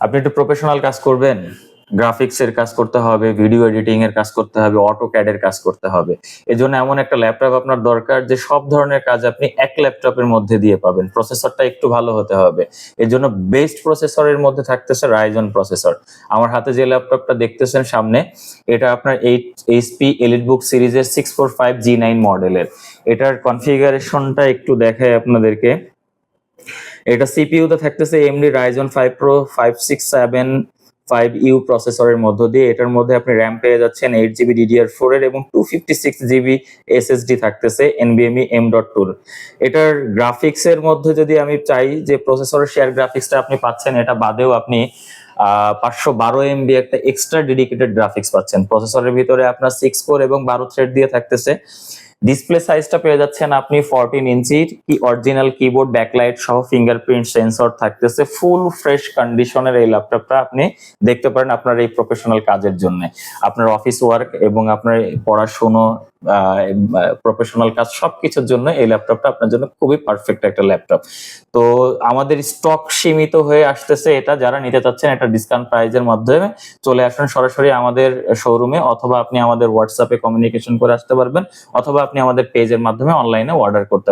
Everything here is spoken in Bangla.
আপনি একটু প্রফেশনাল কাজ করবেন, গ্রাফিক্স এর কাজ করতে হবে, ভিডিও এডিটিং এর কাজ করতে হবে, অটোক্যাড এর কাজ করতে হবে। এজন্য এমন একটা ল্যাপটপ আপনার দরকার যে সব ধরনের কাজ আপনি এক ল্যাপটপের মধ্যে দিয়ে পাবেন। প্রসেসরটা একটু ভালো হতে হবে। এজন্য বেস্ট প্রসেসরের মধ্যে থাকতেছে রাইজন প্রসেসর। আমার হাতে যে ল্যাপটপটা দেখতেছেন সামনে, এটা আপনার এইচপি এলিটবুক সিরিজের 645G9 মডেলের। এটার কনফিগারেশনটা একটু দেখাই আপনাদেরকে। এটা সিপিইউতে থাকতেছে এমডি রাইজন 5 প্রো 5675U প্রসেসরের মধ্য দিয়ে। এটার মধ্যে আপনি র্যাম পেয়ে যাচ্ছেন 8GB DDR4 এর এবং 256GB এসএসডি থাকতেছে NVMe M.2 এটার গ্রাফিক্স এর মধ্যে যদি আমি চাই যে প্রসেসরের শেয়ার গ্রাফিক্সটা আপনি পাচ্ছেন, এটা বাদেও আপনি 512 MB একটা এক্সট্রা ডেডিকেটেড গ্রাফিক্স পাচ্ছেন। প্রসেসরের ভিতরে আপনার 6 কোর এবং 12 থ্রেড দিয়ে থাকতেছে। ডিসপ্লে সাইজটা পেয়ে যাচ্ছেন আপনি 14 ইঞ্চির অরিজিনাল কিবোর্ড, ব্যাকলাইট সহ ফিঙ্গারপ্রিন্ট সেন্সর থাকতেছে। ফুল ফ্রেশ কন্ডিশনের এই ল্যাপটপটা আপনি দেখতে পারেন আপনার এই প্রফেশনাল কাজের জন্য, আপনার অফিস ওয়ার্ক এবং আপনার পড়াশোনা, প্রফেশনাল কাজ সবকিছুর জন্য এই ল্যাপটপটা আপনার জন্য খুবই পারফেক্ট একটা ল্যাপটপ। তো আমাদের স্টক সীমিত হয়ে আসতেছে, এটা যারা নিতে চাচ্ছেন এটা ডিসকাউন্ট প্রাইজের মাধ্যমে চলে আসুন সরাসরি আমাদের শোরুমে, অথবা আপনি আমাদের হোয়াটসঅ্যাপে কমিউনিকেশন করে আসতে পারবেন, অথবা আপনি আমাদের পেজের মাধ্যমে অনলাইনে অর্ডার করতে